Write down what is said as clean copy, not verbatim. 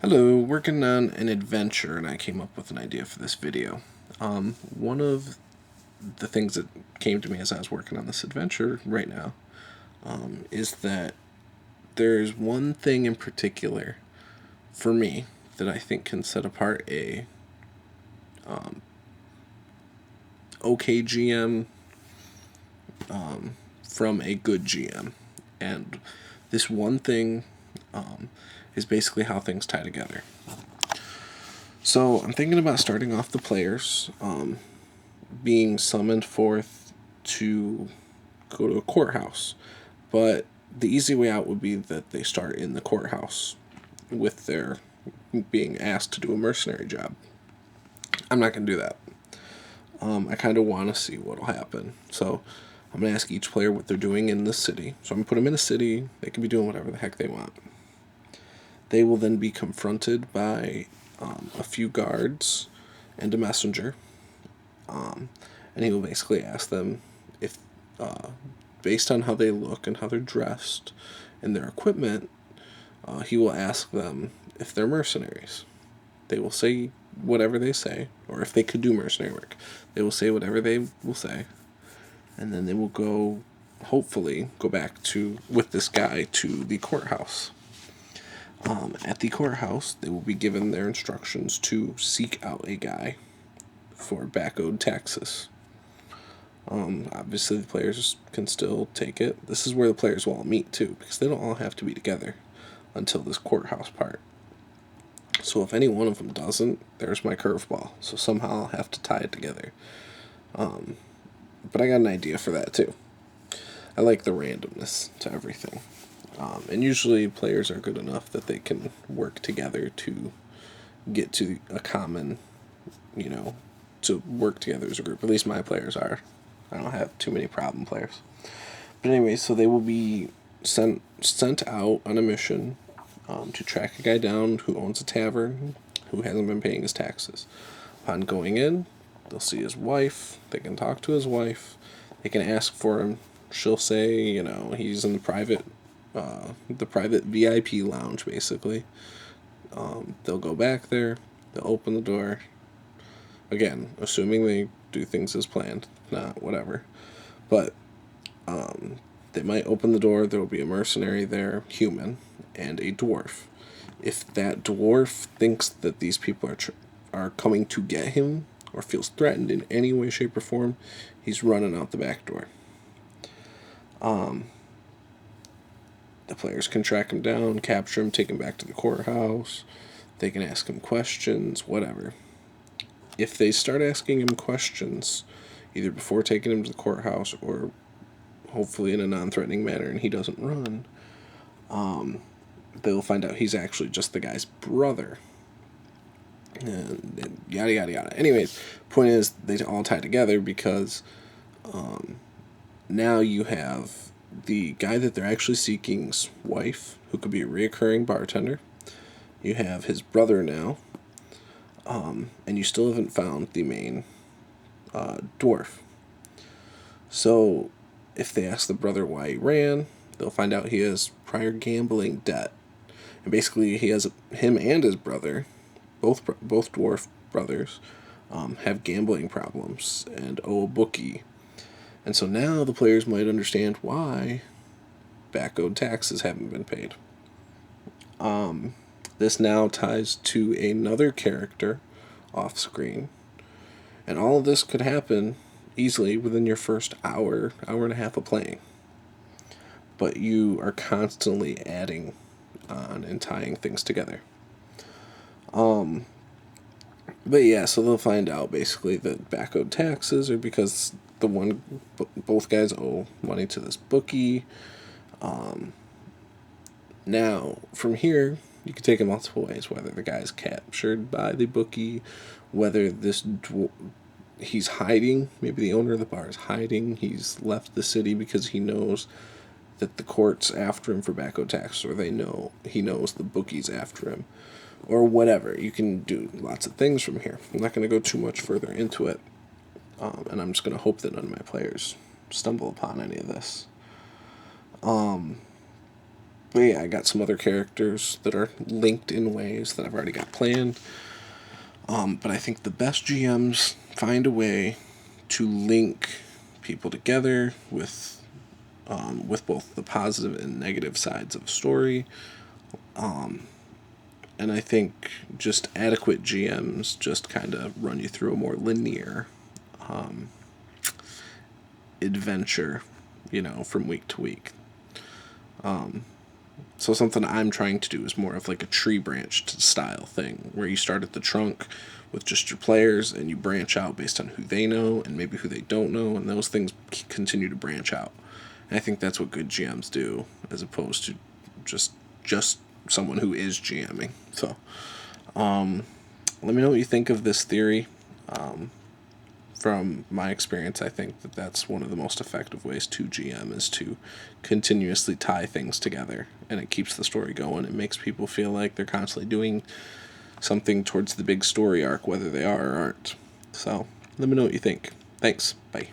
Hello, working on an adventure, and I came up with an idea for this video. One of the things that came to me as I was working on this adventure right now is that there's one thing in particular for me that I think can set apart a okay GM from a good GM, and this one thing is basically how things tie together. So I'm thinking about starting off the players being summoned forth to go to a courthouse. But the easy way out would be that they start in the courthouse with their being asked to do a mercenary job. I'm not going to do that. I kind of want to see what will happen. So I'm going to ask each player what they're doing in the city. So I'm going to put them in a city. They can be doing whatever the heck they want. They will then be confronted by a few guards and a messenger. And he will basically ask them if, based on how they look and how they're dressed and their equipment, he will ask them if they're mercenaries. They will say whatever they say, or if they could do mercenary work, they will say whatever they will say, and then they will hopefully go back with this guy to the courthouse. At the courthouse, they will be given their instructions to seek out a guy for back owed taxes. Obviously, the players can still take it. This is where the players will all meet, too, because they don't all have to be together until this courthouse part. So if any one of them doesn't, there's my curveball. So somehow I'll have to tie it together. But I got an idea for that, too. I like the randomness to everything. And usually players are good enough that they can work together to get to a common, to work together as a group. At least my players are. I don't have too many problem players. But anyway, so they will be sent out on a mission to track a guy down who owns a tavern who hasn't been paying his taxes. Upon going in, they'll see his wife. They can talk to his wife. They can ask for him. She'll say, he's in the private VIP lounge, basically. They'll go back there. They'll open the door. Again, assuming they do things as planned. Not whatever. But they might open the door. There will be a mercenary there, human, and a dwarf. If that dwarf thinks that these people are coming to get him or feels threatened in any way, shape, or form, he's running out the back door. The players can track him down, capture him, take him back to the courthouse. They can ask him questions, whatever. If they start asking him questions, either before taking him to the courthouse or hopefully in a non-threatening manner and he doesn't run, they'll find out he's actually just the guy's brother. And yada, yada, yada. Anyways, point is, they all tie together because now you have the guy that they're actually seeking's wife, who could be a reoccurring bartender. You have his brother now, and you still haven't found the main dwarf. So if they ask the brother why he ran, they'll find out he has prior gambling debt. And basically, him and his brother, both dwarf brothers, have gambling problems and owe a bookie. And so now the players might understand why back owed taxes haven't been paid. This now ties to another character off screen. And all of this could happen easily within your first hour and a half of playing. But you are constantly adding on and tying things together. But yeah, so they'll find out basically that back owed taxes are because both guys owe money to this bookie. Now, from here, you can take it multiple ways. Whether the guy's captured by the bookie, whether he's hiding. Maybe the owner of the bar is hiding. He's left the city because he knows that the court's after him for back owed taxes, or he knows the bookie's after him, or whatever. You can do lots of things from here. I'm not going to go too much further into it, and I'm just going to hope that none of my players stumble upon any of this. But yeah, I got some other characters that are linked in ways that I've already got planned. But I think the best GMs find a way to link people together with both the positive and negative sides of a story. And I think just adequate GMs just kind of run you through a more linear adventure, from week to week. So something I'm trying to do is more of like a tree branched style thing, where you start at the trunk with just your players and you branch out based on who they know and maybe who they don't know, and those things continue to branch out. And I think that's what good GMs do, as opposed to just someone who is GMing. So, let me know what you think of this theory. From my experience, I think that that's one of the most effective ways to GM, is to continuously tie things together, and it keeps the story going. It makes people feel like they're constantly doing something towards the big story arc, whether they are or aren't. So let me know what you think. Thanks. Bye.